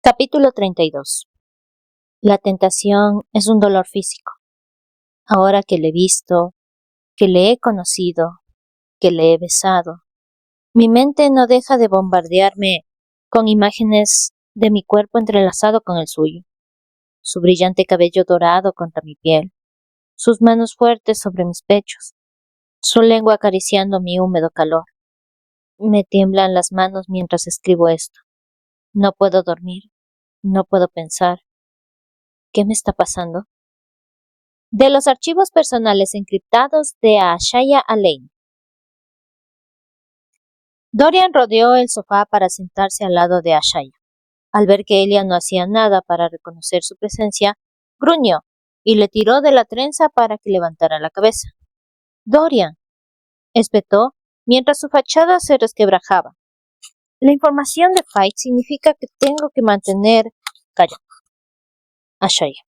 Capítulo 32. La tentación es un dolor físico. Ahora que le he visto, que le he conocido, que le he besado, mi mente no deja de bombardearme con imágenes de mi cuerpo entrelazado con el suyo, su brillante cabello dorado contra mi piel, sus manos fuertes sobre mis pechos, su lengua acariciando mi húmedo calor. Me tiemblan las manos mientras escribo esto. No puedo dormir, no puedo pensar. ¿Qué me está pasando? De los archivos personales encriptados de Ashaya Alain. Dorian rodeó el sofá para sentarse al lado de Ashaya. Al ver que ella no hacía nada para reconocer su presencia, gruñó y le tiró de la trenza para que levantara la cabeza. Dorian, espetó mientras su fachada se resquebrajaba. La información de Fight significa que tengo que mantener... Calla. Ashaya.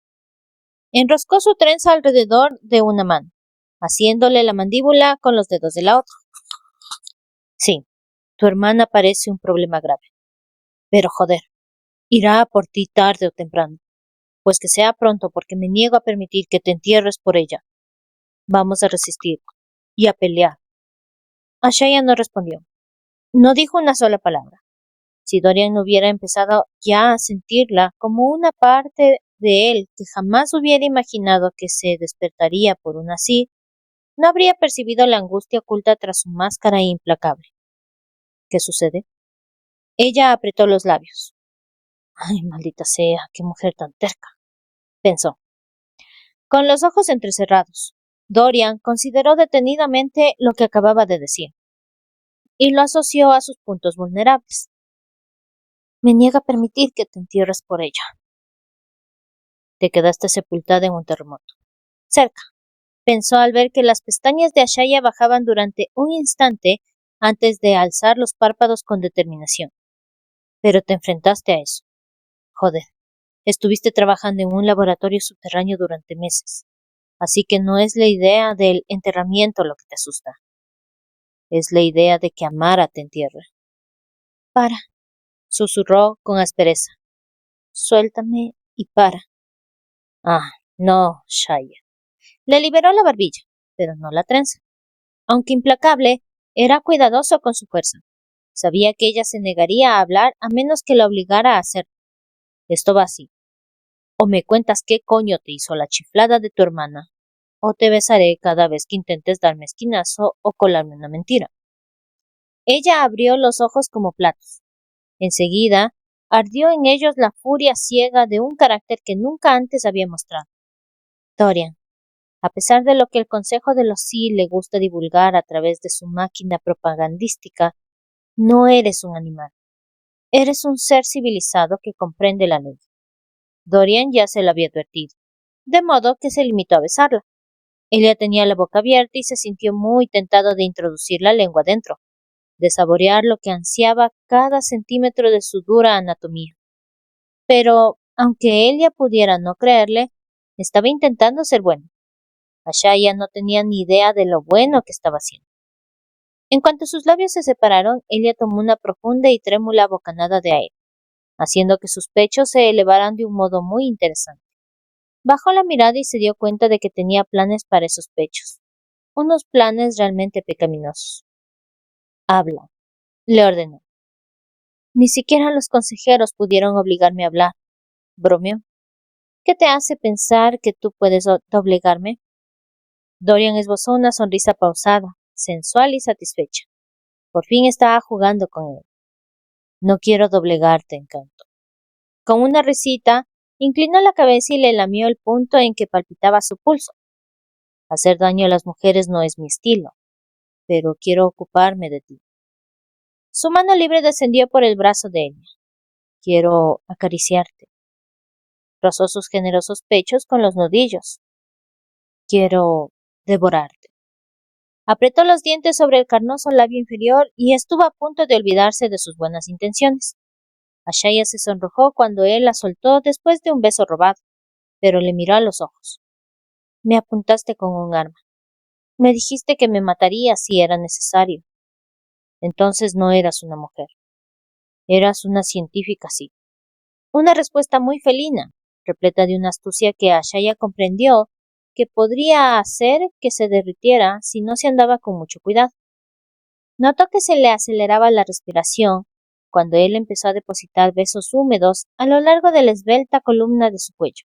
Enroscó su trenza alrededor de una mano, haciéndole la mandíbula con los dedos de la otra. Sí, tu hermana parece un problema grave. Pero joder, irá a por ti tarde o temprano. Pues que sea pronto porque me niego a permitir que te entierres por ella. Vamos a resistir y a pelear. Ashaya no respondió. No dijo una sola palabra. Si Dorian no hubiera empezado ya a sentirla como una parte de él que jamás hubiera imaginado que se despertaría por una así, no habría percibido la angustia oculta tras su máscara implacable. ¿Qué sucede? Ella apretó los labios. Ay, maldita sea, qué mujer tan terca, pensó. Con los ojos entrecerrados, Dorian consideró detenidamente lo que acababa de decir y lo asoció a sus puntos vulnerables. Me niega a permitir que te entierres por ella. Te quedaste sepultada en un terremoto. Cerca, pensó al ver que las pestañas de Ashaya bajaban durante un instante antes de alzar los párpados con determinación. Pero te enfrentaste a eso. Joder, estuviste trabajando en un laboratorio subterráneo durante meses. Así que no es la idea del enterramiento lo que te asusta. Es la idea de que Amara te entierre. Para, susurró con aspereza. Suéltame y para. Ah, no, Shaya. Le liberó la barbilla, pero no la trenza. Aunque implacable, era cuidadoso con su fuerza. Sabía que ella se negaría a hablar a menos que la obligara a hacerlo. Esto va así. O me cuentas qué coño te hizo la chiflada de tu hermana, o te besaré cada vez que intentes darme esquinazo o colarme una mentira. Ella abrió los ojos como platos. Enseguida, ardió en ellos la furia ciega de un carácter que nunca antes había mostrado. Dorian, a pesar de lo que el Consejo de los Sí le gusta divulgar a través de su máquina propagandística, no eres un animal. Eres un ser civilizado que comprende la ley. Dorian ya se lo había advertido, de modo que se limitó a besarla. Ella tenía la boca abierta y se sintió muy tentado de introducir la lengua dentro, de saborear lo que ansiaba cada centímetro de su dura anatomía. Pero, aunque ella pudiera no creerle, estaba intentando ser bueno. Ashaya no tenía ni idea de lo bueno que estaba haciendo. En cuanto sus labios se separaron, ella tomó una profunda y trémula bocanada de aire, haciendo que sus pechos se elevaran de un modo muy interesante. Bajó la mirada y se dio cuenta de que tenía planes para esos pechos, unos planes realmente pecaminosos. Habla, le ordenó. Ni siquiera los consejeros pudieron obligarme a hablar, bromeó. ¿Qué te hace pensar que tú puedes doblegarme? Dorian esbozó una sonrisa pausada, sensual y satisfecha. Por fin estaba jugando con él. No quiero doblegarte, Encanto. Con una risita, inclinó la cabeza y le lamió el punto en que palpitaba su pulso. Hacer daño a las mujeres no es mi estilo, pero quiero ocuparme de ti. Su mano libre descendió por el brazo de ella. Quiero acariciarte. Rozó sus generosos pechos con los nudillos. Quiero devorarte. Apretó los dientes sobre el carnoso labio inferior y estuvo a punto de olvidarse de sus buenas intenciones. Ashaya se sonrojó cuando él la soltó después de un beso robado, pero le miró a los ojos. Me apuntaste con un arma. Me dijiste que me matarías si era necesario. Entonces no eras una mujer. Eras una científica, sí. Una respuesta muy felina, repleta de una astucia que Ashaya comprendió que podría hacer que se derritiera si no se andaba con mucho cuidado. Notó que se le aceleraba la respiración cuando él empezó a depositar besos húmedos a lo largo de la esbelta columna de su cuello.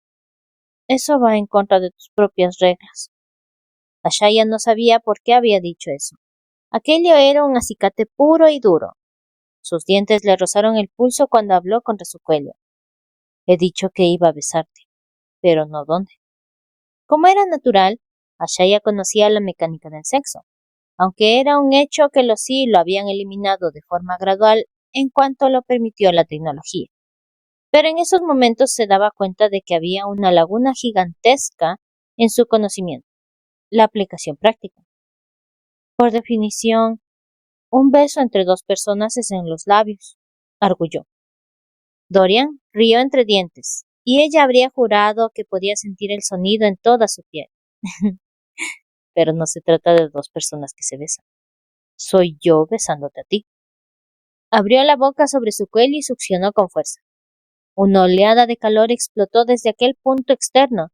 Eso va en contra de tus propias reglas. Ashaya no sabía por qué había dicho eso. Aquello era un acicate puro y duro. Sus dientes le rozaron el pulso cuando habló contra su cuello. He dicho que iba a besarte, pero no dónde. Como era natural, Ashaya conocía la mecánica del sexo, aunque era un hecho que los sí lo habían eliminado de forma gradual en cuanto lo permitió la tecnología. Pero en esos momentos se daba cuenta de que había una laguna gigantesca en su conocimiento, la aplicación práctica. Por definición, un beso entre dos personas es en los labios, arguyó. Dorian rió entre dientes, y ella habría jurado que podía sentir el sonido en toda su piel. Pero no se trata de dos personas que se besan. Soy yo besándote a ti. Abrió la boca sobre su cuello y succionó con fuerza. Una oleada de calor explotó desde aquel punto externo,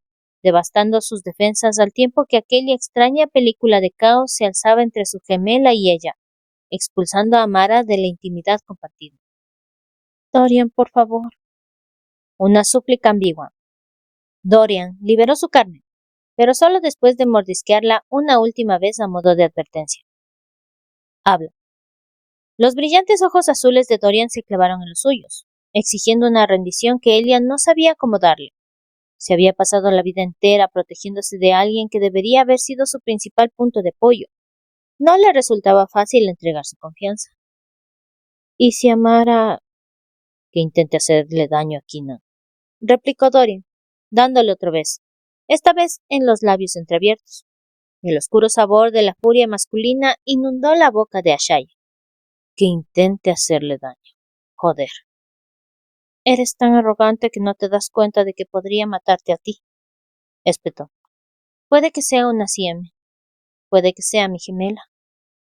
devastando sus defensas al tiempo que aquella extraña película de caos se alzaba entre su gemela y ella, expulsando a Mara de la intimidad compartida. Dorian, por favor. Una súplica ambigua. Dorian liberó su carne, pero solo después de mordisquearla una última vez a modo de advertencia. Habla. Los brillantes ojos azules de Dorian se clavaron en los suyos, exigiendo una rendición que ella no sabía cómo darle. Se había pasado la vida entera protegiéndose de alguien que debería haber sido su principal punto de apoyo. No le resultaba fácil entregar su confianza. ¿Y si amara que intente hacerle daño a Keenan? Replicó Dorian, dándole otro beso, esta vez en los labios entreabiertos. El oscuro sabor de la furia masculina inundó la boca de Ashaya. Que intente hacerle daño. Joder. Eres tan arrogante que no te das cuenta de que podría matarte a ti, espetó. Puede que sea una CM, puede que sea mi gemela,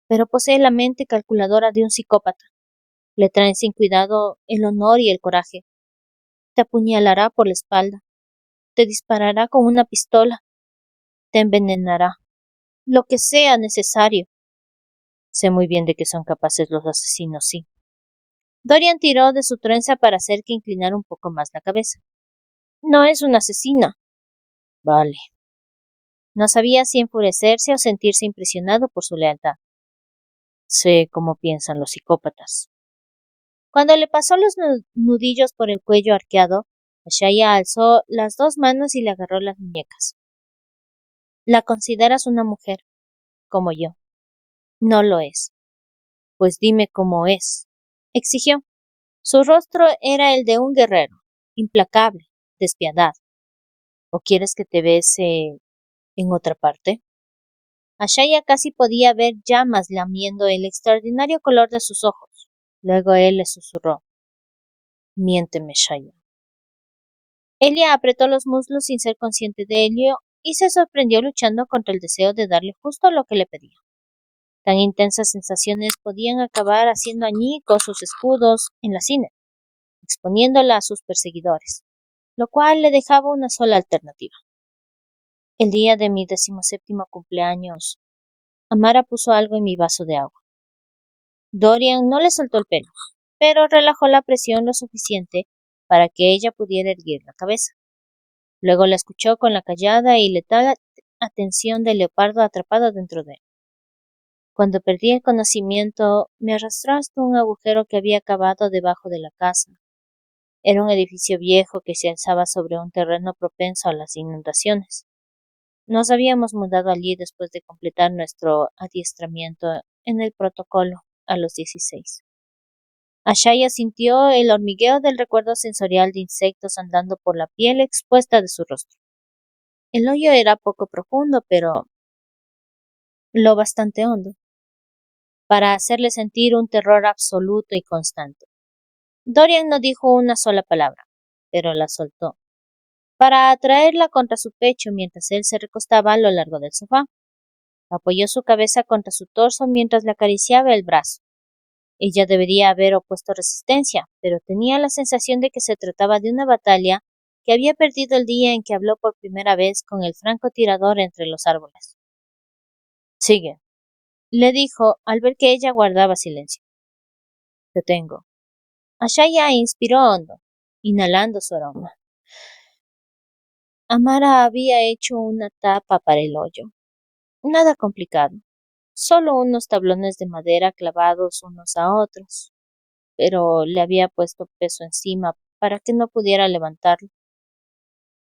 pero posee la mente calculadora de un psicópata. Le traen sin cuidado el honor y el coraje. Te apuñalará por la espalda, te disparará con una pistola, te envenenará, lo que sea necesario. Sé muy bien de qué son capaces los asesinos, sí. Dorian tiró de su trenza para hacer que inclinara un poco más la cabeza. No es una asesina. Vale. No sabía si enfurecerse o sentirse impresionado por su lealtad. Sé cómo piensan los psicópatas. Cuando le pasó los nudillos por el cuello arqueado, Ashaya alzó las dos manos y le agarró las muñecas. La consideras una mujer, como yo. No lo es. Pues dime cómo es, exigió. Su rostro era el de un guerrero, implacable, despiadado. ¿O quieres que te bese en otra parte? Ashaya casi podía ver llamas lamiendo el extraordinario color de sus ojos. Luego él le susurró. Miénteme, Shaya. Elia apretó los muslos sin ser consciente de ello y se sorprendió luchando contra el deseo de darle justo lo que le pedía. Tan intensas sensaciones podían acabar haciendo añicos sus escudos en la cine, exponiéndola a sus perseguidores, lo cual le dejaba una sola alternativa. El día de mi 17º cumpleaños, Amara puso algo en mi vaso de agua. Dorian no le soltó el pelo, pero relajó la presión lo suficiente para que ella pudiera erguir la cabeza. Luego la escuchó con la callada y letal atención del leopardo atrapado dentro de él. Cuando perdí el conocimiento, me arrastró hasta un agujero que había cavado debajo de la casa. Era un edificio viejo que se alzaba sobre un terreno propenso a las inundaciones. Nos habíamos mudado allí después de completar nuestro adiestramiento en el protocolo a los 16. Ashaya sintió el hormigueo del recuerdo sensorial de insectos andando por la piel expuesta de su rostro. El hoyo era poco profundo, pero lo bastante hondo para hacerle sentir un terror absoluto y constante. Dorian no dijo una sola palabra, pero la soltó, para atraerla contra su pecho mientras él se recostaba a lo largo del sofá. Apoyó su cabeza contra su torso mientras le acariciaba el brazo. Ella debería haber opuesto resistencia, pero tenía la sensación de que se trataba de una batalla que había perdido el día en que habló por primera vez con el francotirador entre los árboles. Sigue, le dijo al ver que ella guardaba silencio. Te tengo. Ashaya inspiró hondo, inhalando su aroma. Amara había hecho una tapa para el hoyo. Nada complicado, solo unos tablones de madera clavados unos a otros, pero le había puesto peso encima para que no pudiera levantarlo.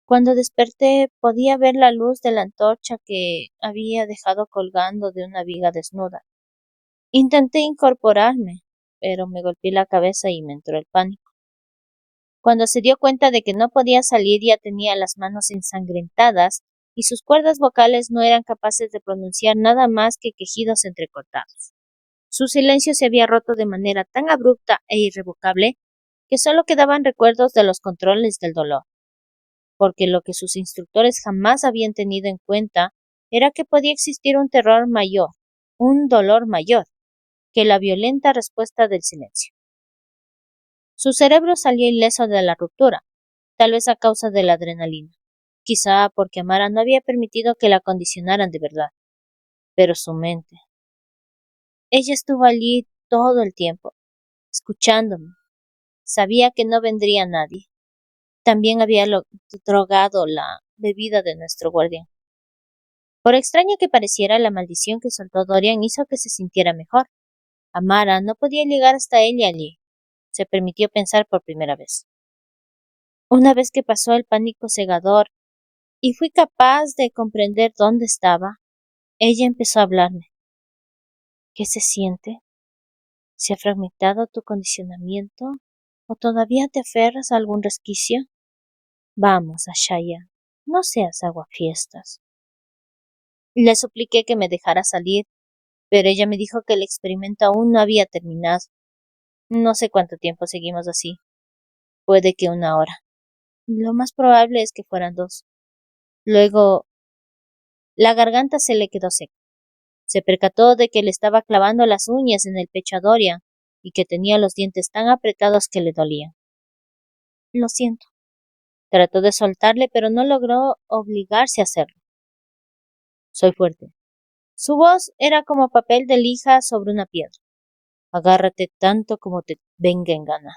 Cuando desperté podía ver la luz de la antorcha que había dejado colgando de una viga desnuda. Intenté incorporarme, pero me golpeé la cabeza y me entró el pánico. Cuando se dio cuenta de que no podía salir ya tenía las manos ensangrentadas y sus cuerdas vocales no eran capaces de pronunciar nada más que quejidos entrecortados. Su silencio se había roto de manera tan abrupta e irrevocable que solo quedaban recuerdos de los controles del dolor, porque lo que sus instructores jamás habían tenido en cuenta era que podía existir un terror mayor, un dolor mayor, que la violenta respuesta del silencio. Su cerebro salió ileso de la ruptura, tal vez a causa de la adrenalina, quizá porque Amara no había permitido que la condicionaran de verdad, pero su mente. Ella estuvo allí todo el tiempo, escuchándome. Sabía que no vendría nadie. También había drogado la bebida de nuestro guardián. Por extraña que pareciera, la maldición que soltó Dorian hizo que se sintiera mejor. Amara no podía llegar hasta ella allí. Se permitió pensar por primera vez. Una vez que pasó el pánico cegador y fui capaz de comprender dónde estaba, ella empezó a hablarme. ¿Qué se siente? ¿Se ha fragmentado tu condicionamiento? ¿O todavía te aferras a algún resquicio? Vamos, Ashaya, no seas aguafiestas. Le supliqué que me dejara salir, pero ella me dijo que el experimento aún no había terminado. No sé cuánto tiempo seguimos así. Puede que una hora. Lo más probable es que fueran 2. Luego, la garganta se le quedó seca. Se percató de que le estaba clavando las uñas en el pecho a Dorian y que tenía los dientes tan apretados que le dolían. Lo siento. Trató de soltarle, pero no logró obligarse a hacerlo. Soy fuerte. Su voz era como papel de lija sobre una piedra. Agárrate tanto como te venga en gana.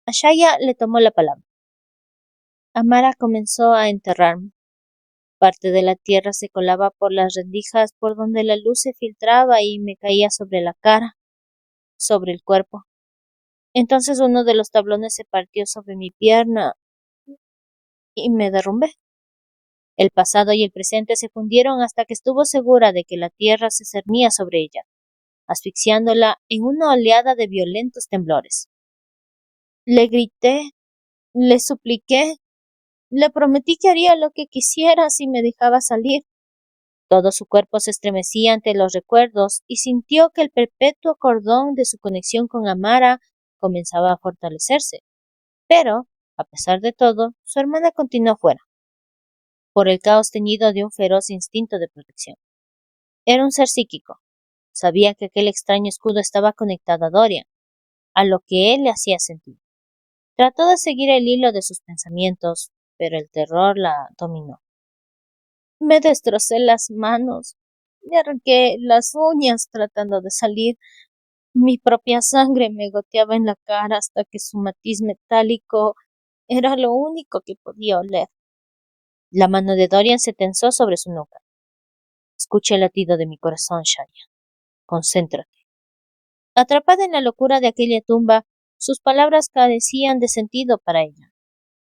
Ashaya le tomó la palabra. Amara comenzó a enterrarme. Parte de la tierra se colaba por las rendijas por donde la luz se filtraba y me caía sobre la cara, sobre el cuerpo. Entonces uno de los tablones se partió sobre mi pierna y me derrumbé. El pasado y el presente se fundieron hasta que estuvo segura de que la tierra se cernía sobre ella, asfixiándola en una oleada de violentos temblores. Le grité, le supliqué, le prometí que haría lo que quisiera si me dejaba salir. Todo su cuerpo se estremecía ante los recuerdos y sintió que el perpetuo cordón de su conexión con Amara comenzaba a fortalecerse. Pero, a pesar de todo, su hermana continuó fuera, por el caos teñido de un feroz instinto de protección. Era un ser psíquico. Sabía que aquel extraño escudo estaba conectado a Dorian, a lo que él le hacía sentir. Trató de seguir el hilo de sus pensamientos, pero el terror la dominó. Me destrocé las manos, me arranqué las uñas tratando de salir. Mi propia sangre me goteaba en la cara hasta que su matiz metálico era lo único que podía oler. La mano de Dorian se tensó sobre su nuca. Escucha el latido de mi corazón, Shaya. Concéntrate. Atrapada en la locura de aquella tumba, sus palabras carecían de sentido para ella,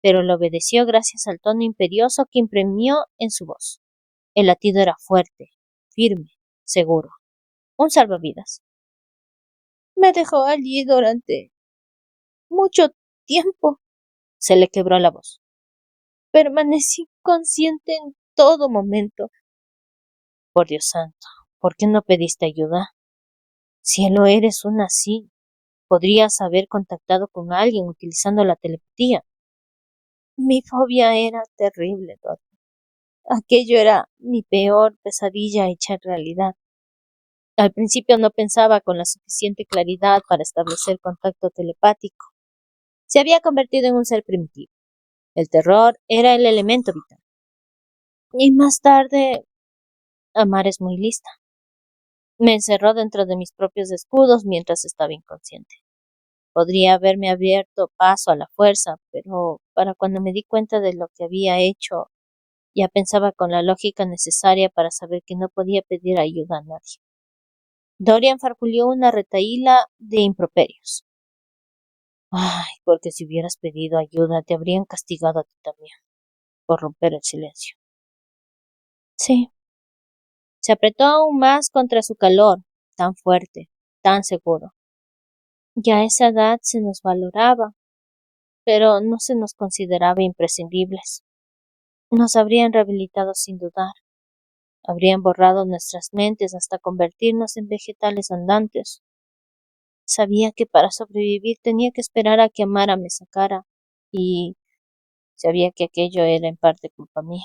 pero le obedeció gracias al tono imperioso que imprimió en su voz. El latido era fuerte, firme, seguro. Un salvavidas. Me dejó allí durante mucho tiempo. Se le quebró la voz. Permanecí consciente en todo momento. Por Dios santo, ¿por qué no pediste ayuda? Cielo, eres una así. Podrías haber contactado con alguien utilizando la telepatía. Mi fobia era terrible, Dot. Aquello era mi peor pesadilla hecha realidad. Al principio no pensaba con la suficiente claridad para establecer contacto telepático. Se había convertido en un ser primitivo. El terror era el elemento vital. Y más tarde, Amar es muy lista. Me encerró dentro de mis propios escudos mientras estaba inconsciente. Podría haberme abierto paso a la fuerza, pero para cuando me di cuenta de lo que había hecho, ya pensaba con la lógica necesaria para saber que no podía pedir ayuda a nadie. Dorian farfulló una retahíla de improperios. Ay, porque si hubieras pedido ayuda te habrían castigado a ti también, por romper el silencio. Sí. Se apretó aún más contra su calor, tan fuerte, tan seguro. Ya a esa edad se nos valoraba, pero no se nos consideraba imprescindibles. Nos habrían rehabilitado sin dudar. Habrían borrado nuestras mentes hasta convertirnos en vegetales andantes. Sabía que para sobrevivir tenía que esperar a que Amara me sacara, y sabía que aquello era en parte culpa mía.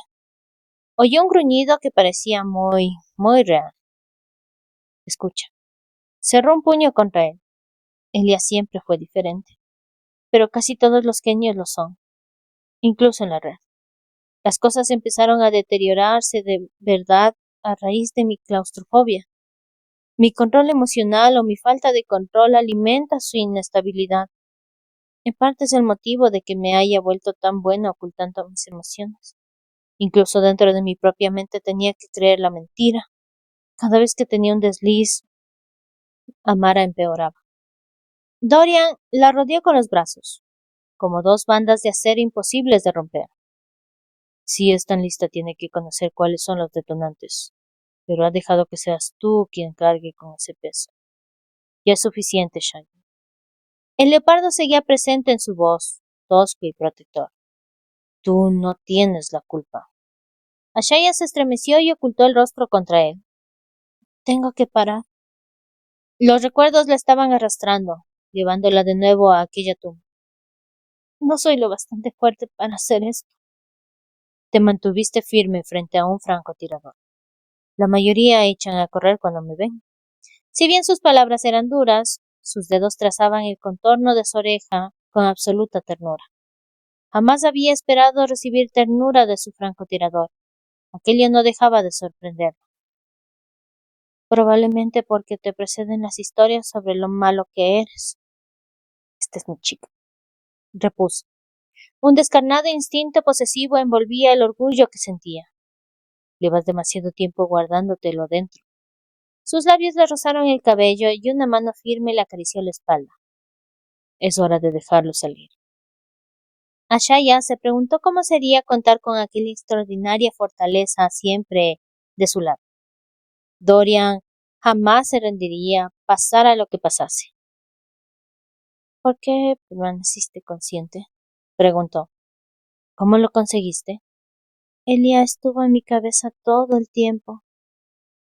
Oyó un gruñido que parecía muy real. Escucha. Cerró un puño contra él. Elia siempre fue diferente, pero casi todos los genios lo son, incluso en la red. Las cosas empezaron a deteriorarse de verdad a raíz de mi claustrofobia. Mi control emocional o mi falta de control alimenta su inestabilidad. En parte es el motivo de que me haya vuelto tan buena ocultando mis emociones. Incluso dentro de mi propia mente tenía que creer la mentira. Cada vez que tenía un desliz, Amara empeoraba. Dorian la rodeó con los brazos, como dos bandas de acero imposibles de romper. Si es tan lista, tiene que conocer cuáles son los detonantes, pero ha dejado que seas tú quien cargue con ese peso. Ya es suficiente, Shaggy. El leopardo seguía presente en su voz, tosco y protector. Tú no tienes la culpa. Ashaya se estremeció y ocultó el rostro contra él. Tengo que parar. Los recuerdos la estaban arrastrando, llevándola de nuevo a aquella tumba. No soy lo bastante fuerte para hacer esto. Te mantuviste firme frente a un francotirador. La mayoría echan a correr cuando me ven. Si bien sus palabras eran duras, sus dedos trazaban el contorno de su oreja con absoluta ternura. Jamás había esperado recibir ternura de su francotirador. Aquello no dejaba de sorprenderlo. Probablemente porque te preceden las historias sobre lo malo que eres. Esta es mi chica, repuso. Un descarnado instinto posesivo envolvía el orgullo que sentía. Llevas demasiado tiempo guardándotelo dentro. Sus labios le rozaron el cabello y una mano firme le acarició la espalda. Es hora de dejarlo salir. Ashaya se preguntó cómo sería contar con aquella extraordinaria fortaleza siempre de su lado. Dorian jamás se rendiría, pasara lo que pasase. ¿Por qué permaneciste consciente? Preguntó. ¿Cómo lo conseguiste? Elia estuvo en mi cabeza todo el tiempo.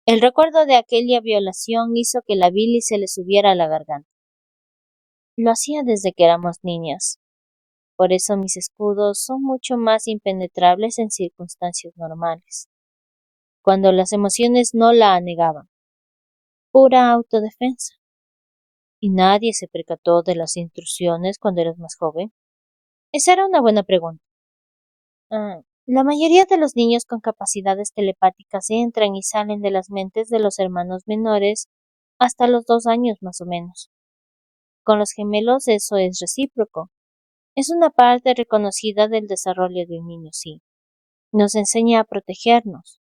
El recuerdo de aquella violación hizo que la bilis se le subiera a la garganta. Lo hacía desde que éramos niñas. Por eso mis escudos son mucho más impenetrables en circunstancias normales. Cuando las emociones no la anegaban. Pura autodefensa. ¿Y nadie se percató de las intrusiones cuando eras más joven? Esa era una buena pregunta. La mayoría de los niños con capacidades telepáticas entran y salen de las mentes de los hermanos menores hasta los 2 años más o menos. Con los gemelos eso es recíproco. Es una parte reconocida del desarrollo de un niño, sí. Nos enseña a protegernos.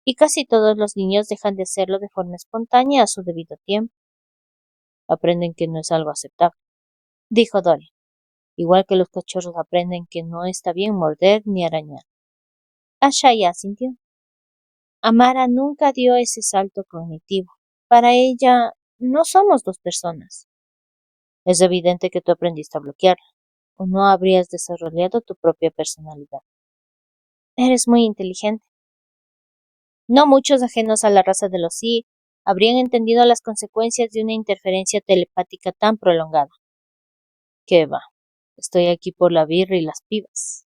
Y casi todos los niños dejan de hacerlo de forma espontánea a su debido tiempo. Aprenden que no es algo aceptable, dijo Dory, igual que los cachorros aprenden que no está bien morder ni arañar. Ashaya asintió. Amara nunca dio ese salto cognitivo. Para ella, no somos dos personas. Es evidente que tú aprendiste a bloquearla, o no habrías desarrollado tu propia personalidad. Eres muy inteligente. No muchos ajenos a la raza de los Sí habrían entendido las consecuencias de una interferencia telepática tan prolongada. ¿Qué va? Estoy aquí por la birra y las pibas,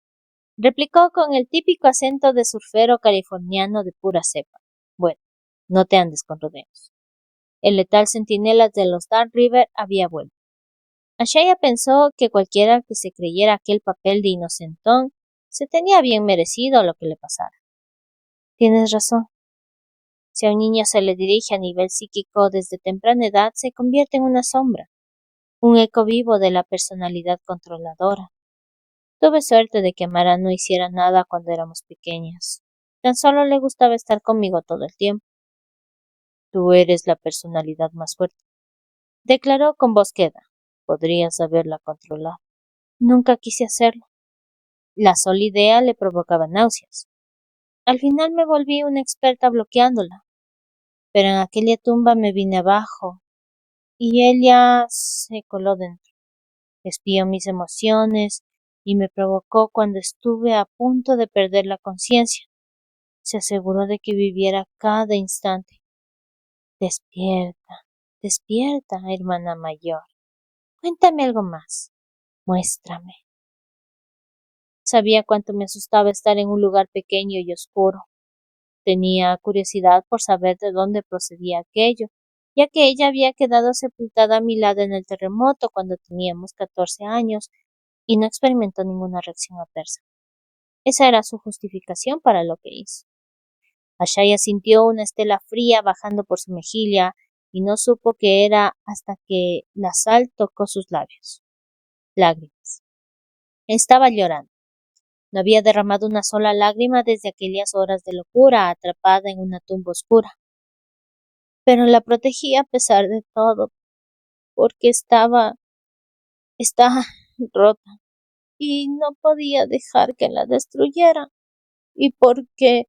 replicó con el típico acento de surfero californiano de pura cepa. Bueno, no te andes con rodeos. El letal centinela de los Dark River había vuelto. Ashaya pensó que cualquiera que se creyera aquel papel de inocentón se tenía bien merecido lo que le pasara. Tienes razón. Si a un niño se le dirige a nivel psíquico desde temprana edad, se convierte en una sombra, un eco vivo de la personalidad controladora. Tuve suerte de que Amara no hiciera nada cuando éramos pequeñas. Tan solo le gustaba estar conmigo todo el tiempo. Tú eres la personalidad más fuerte, declaró con voz queda. Podrías haberla controlado. Nunca quise hacerlo. La sola idea le provocaba náuseas. Al final me volví una experta bloqueándola, pero en aquella tumba me vine abajo y ella se coló dentro. Espió mis emociones y me provocó cuando estuve a punto de perder la conciencia. Se aseguró de que viviera cada instante. Despierta, despierta, hermana mayor. Cuéntame algo más. Muéstrame. Sabía cuánto me asustaba estar en un lugar pequeño y oscuro. Tenía curiosidad por saber de dónde procedía aquello, ya que ella había quedado sepultada a mi lado en el terremoto cuando teníamos 14 años y no experimentó ninguna reacción adversa. Esa era su justificación para lo que hizo. Ashaya sintió una estela fría bajando por su mejilla y no supo qué era hasta que la sal tocó sus labios. Lágrimas. Estaba llorando. No había derramado una sola lágrima desde aquellas horas de locura, atrapada en una tumba oscura. Pero la protegía a pesar de todo, porque estaba rota y no podía dejar que la destruyera, y porque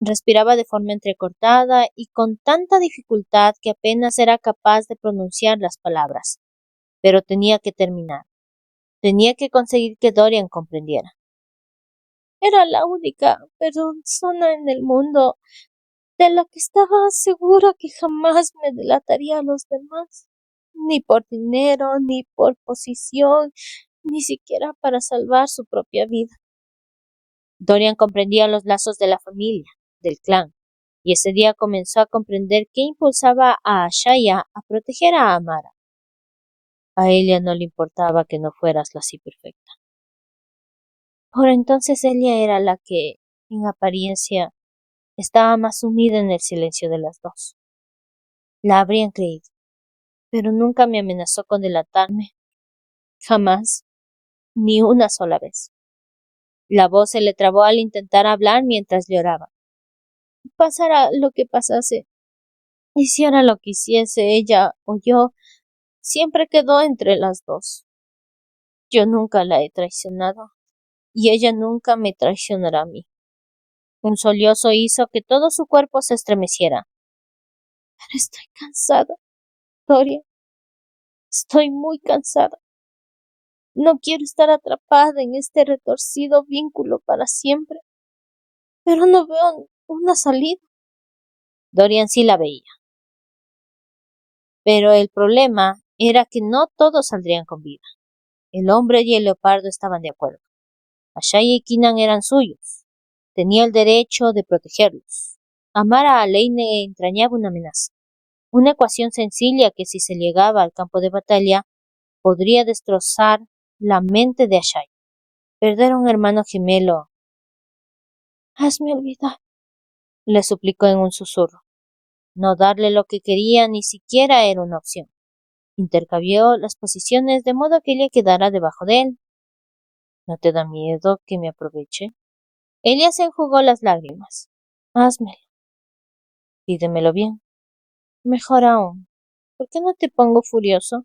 respiraba de forma entrecortada y con tanta dificultad que apenas era capaz de pronunciar las palabras. Pero tenía que terminar. Tenía que conseguir que Dorian comprendiera. Era la única persona en el mundo de la que estaba segura que jamás me delataría a los demás, ni por dinero, ni por posición, ni siquiera para salvar su propia vida. Dorian comprendía los lazos de la familia, del clan, y ese día comenzó a comprender qué impulsaba a Ashaya a proteger a Amara. A ella no le importaba que no fueras la así perfecta. Por entonces ella era la que, en apariencia, estaba más sumida en el silencio de las dos. La habrían creído, pero nunca me amenazó con delatarme. Jamás, ni una sola vez. La voz se le trabó al intentar hablar mientras lloraba. Pasara lo que pasase, hiciera lo que hiciese ella o yo, siempre quedó entre las dos. Yo nunca la he traicionado, y ella nunca me traicionará a mí. Un sollozo hizo que todo su cuerpo se estremeciera. Pero estoy cansada, Doria. Estoy muy cansada. No quiero estar atrapada en este retorcido vínculo para siempre. Pero no veo una salida. Dorian sí la veía. Pero el problema era que no todos saldrían con vida. El hombre y el leopardo estaban de acuerdo. Ashaya y Kinan eran suyos. Tenía el derecho de protegerlos. Amar a Aleine entrañaba una amenaza. Una ecuación sencilla que si se llegaba al campo de batalla podría destrozar la mente de Ashaya. Perder a un hermano gemelo. Hazme olvidar, le suplicó en un susurro. No darle lo que quería ni siquiera era una opción. Intercambió las posiciones de modo que ella quedara debajo de él. ¿No te da miedo que me aproveche? Ella se enjugó las lágrimas. Házmelo. Pídemelo bien. Mejor aún. ¿Por qué no te pongo furioso?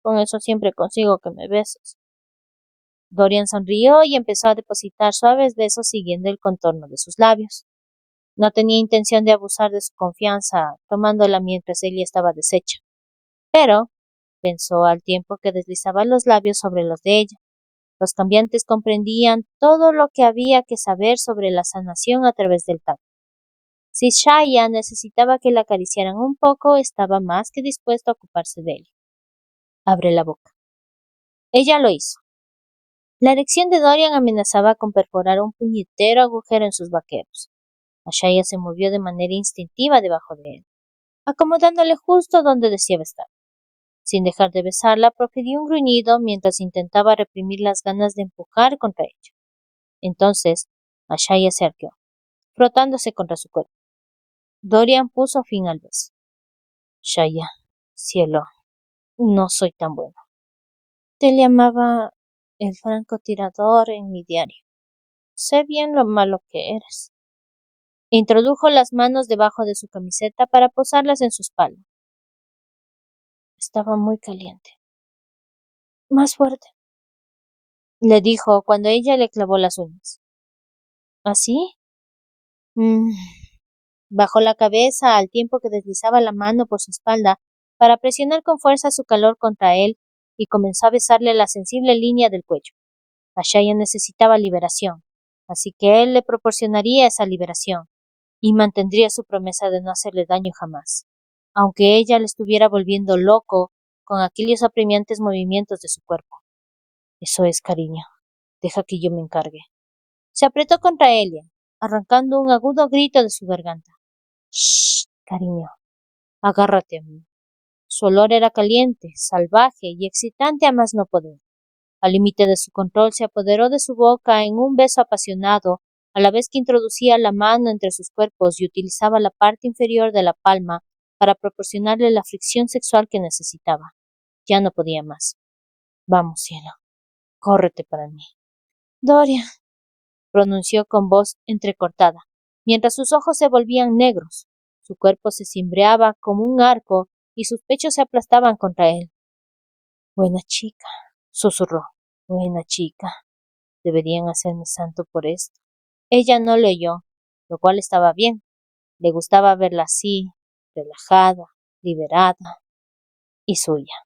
Con eso siempre consigo que me beses. Dorian sonrió y empezó a depositar suaves besos siguiendo el contorno de sus labios. No tenía intención de abusar de su confianza, tomándola mientras ella estaba deshecha. Pero pensó al tiempo que deslizaba los labios sobre los de ella. Los cambiantes comprendían todo lo que había que saber sobre la sanación a través del tacto. Si Shaya necesitaba que la acariciaran un poco, estaba más que dispuesto a ocuparse de él. Abre la boca. Ella lo hizo. La erección de Dorian amenazaba con perforar un puñetero agujero en sus vaqueros. Ashaya se movió de manera instintiva debajo de él. acomodándole justo donde deseaba estar. Sin dejar de besarla, profirió un gruñido mientras intentaba reprimir las ganas de empujar contra ella. Entonces, Ashaya se arqueó, frotándose contra su cuerpo. Dorian puso fin al beso. Shaya, cielo, no soy tan bueno. Te llamaba el francotirador en mi diario. Sé bien lo malo que eres. Introdujo las manos debajo de su camiseta para posarlas en su espalda. Estaba muy caliente. Más fuerte, le dijo cuando ella le clavó las uñas. ¿Así? Bajó la cabeza al tiempo que deslizaba la mano por su espalda para presionar con fuerza su calor contra él y comenzó a besarle la sensible línea del cuello. Ashaya necesitaba liberación, así que él le proporcionaría esa liberación y mantendría su promesa de no hacerle daño jamás, aunque ella le estuviera volviendo loco con aquellos apremiantes movimientos de su cuerpo. Eso es, cariño. Deja que yo me encargue. Se apretó contra ella, arrancando un agudo grito de su garganta. Shh, cariño. Agárrate a mí. Su olor era caliente, salvaje y excitante a más no poder. Al límite de su control se apoderó de su boca en un beso apasionado, a la vez que introducía la mano entre sus cuerpos y utilizaba la parte inferior de la palma para proporcionarle la fricción sexual que necesitaba. Ya no podía más. Vamos, cielo. Córrete para mí. Dorian, pronunció con voz entrecortada, mientras sus ojos se volvían negros. Su cuerpo se cimbreaba como un arco y sus pechos se aplastaban contra él. Buena chica, susurró. Buena chica. Deberían hacerme santo por esto. Ella no le oyó, lo cual estaba bien. Le gustaba verla así, relajada, liberada y suya.